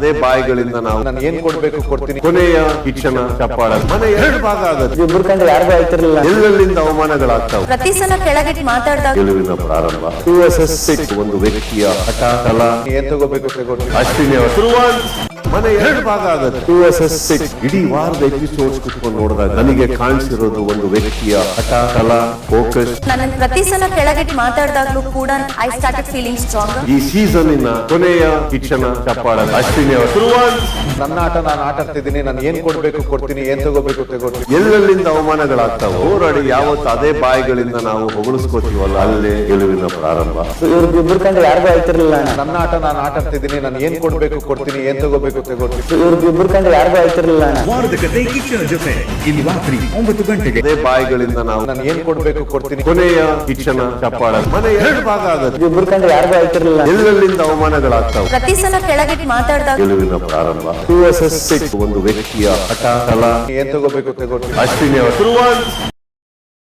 ಅದೇ ಬಾಯಿಗಳಿಂದ ನಾವು ನಾನು ಏನ್ ಕೊಡ್ಬೇಕು ಕೊಡ್ತೀನಿ. ಕೊನೆಯ ಶಿಕ್ಷಣ ಚಪ್ಪಾಳ ಮನೆ ಎರಡು ಭಾಗ ಆಗುತ್ತೆ. ಇಬ್ರು ಕಂಡು ಯಾರಿಗೂ ಆಯ್ತಿರ್ಲಿಲ್ಲ. ಎಲ್ಲೆಲ್ಲಿಂದ ಅವಮಾನಗಳಾಗ್ತಾವೆ. ಪ್ರತಿ ಸಲ ಕೆಳಗಿಟ್ಟು ಮಾತಾಡಿದಾಗ ಗೆಲುವಿನ ಪ್ರಾರಂಭ. ಒಂದು ವ್ಯಕ್ತಿಯ ಹಠ ಛಲ ಏನ್ ತಗೋಬೇಕು ತಗೋತೀನಿ. ಅಷ್ಟಿನೇ ಮನೆ ಎರಡು ಭಾಗ ಆಗುತ್ತೆ. ಇಡೀ ವಾರದ ಎಪಿಸೋಡ್ಸ್ ಕುತ್ಕೊಂಡು ನೋಡಿದಾಗ ನನಗೆ ಕಾಣಿಸಿರೋದು ಒಂದು ವ್ಯಕ್ತಿಯ ಹಠ ಛಲ ಫೋಕಸ್. ನನ್ನ ಪ್ರತಿ ಸಲ ಕೆಳಗಿಟ್ಟು ಮಾತಾಡಿದಾಗ್ಲೂ ಕೂಡ ಐ ಸ್ಟಾರ್ಟೆಡ್ ಫೀಲಿಂಗ್ ಸ್ಟ್ರಾಂಗ್. ಈ ಸೀಸನ್ನಿನ ಕೊನೆಯ ಶಿಕ್ಷಣ ಚಪ್ಪಾಳ ಅಷ್ಟಿನೇ ನನ್ನ ಆಟ ನಾನು ಆಟ ಆಡ್ತಿದ್ದೀನಿ. ನಾನು ಏನ್ ಕೊಡ್ಬೇಕು ಕೊಡ್ತೀನಿ, ಏನ್ ತಗೋಬೇಕು ತಗೋತೀನಿ. ಎಲ್ಲೆಲ್ಲಿಂದ ಅವಮಾನಗಳಾಗ್ತಾವೆ. ಹೋರಾಡಿ ಯಾವತ್ತು ಅದೇ ಬಾಯಿಗಳಿಂದ ನಾವು ಹೊಗಳಿಸ್ಕೋತೀವಲ್ಲ ಅಲ್ಲೇ ಗೆಲುವಿನ ಪ್ರಾರಂಭ. ಇಬ್ರು ಕಂಡು ಯಾರಿಗೂ ಆಯ್ತಿರ್ಲಿಲ್ಲ. ನನ್ನ ಆಟ ನಾನು ಆಟ ಆಡ್ತಿದ್ದೀನಿ. ನಾನು ಏನ್ ಕೊಡ್ಬೇಕು ಕೊಡ್ತೀನಿ, ಏನ್ ತಗೋಬೇಕು ತಗೋತೀನಿ. ಇಬ್ರು ಕಂಡು ಯಾರಿಗೂ ಆಯ್ತಿರ್ಲಿಲ್ಲ. ವಾರದ ಕತೆ ಕಿಚ್ಚನ ಜೊತೆ ಇಲ್ಲಿ ರಾತ್ರಿ 9 ಗಂಟೆಗೆ. ಅದೇ ಬಾಯಿಗಳಿಂದ ನಾವು ನಾನು ಏನ್ ಕೊಡ್ಬೇಕು ಕೊಡ್ತೀನಿ. ಕೊನೆಯ ಶಿಕ್ಷಣ ಚಪ್ಪಾಳ ಮನೆ ಎರಡು ಭಾಗ ಆಗುತ್ತೆ. ಇಬ್ರು ಕಂಡು ಯಾರಿಗೂ ಆಯ್ತಿರ್ಲಿಲ್ಲ. ಎಲ್ಲೆಲ್ಲಿಂದ ಅವಮಾನಗಳಾಗ್ತಾವೆ. ಪ್ರತಿ ಸಲ ಕೆಳಗಿಟ್ಟು ಮಾತಾಡಿದಾಗ ಗೆಲುವಿನ ಪ್ರಾರಂಭ. ಒಂದು ವ್ಯಕ್ತಿಯ ಹಠ ಛಲ ಏನ್ ತಗೋಬೇಕು ತಗೋತೀನಿ. ಅಷ್ಟಿನೇ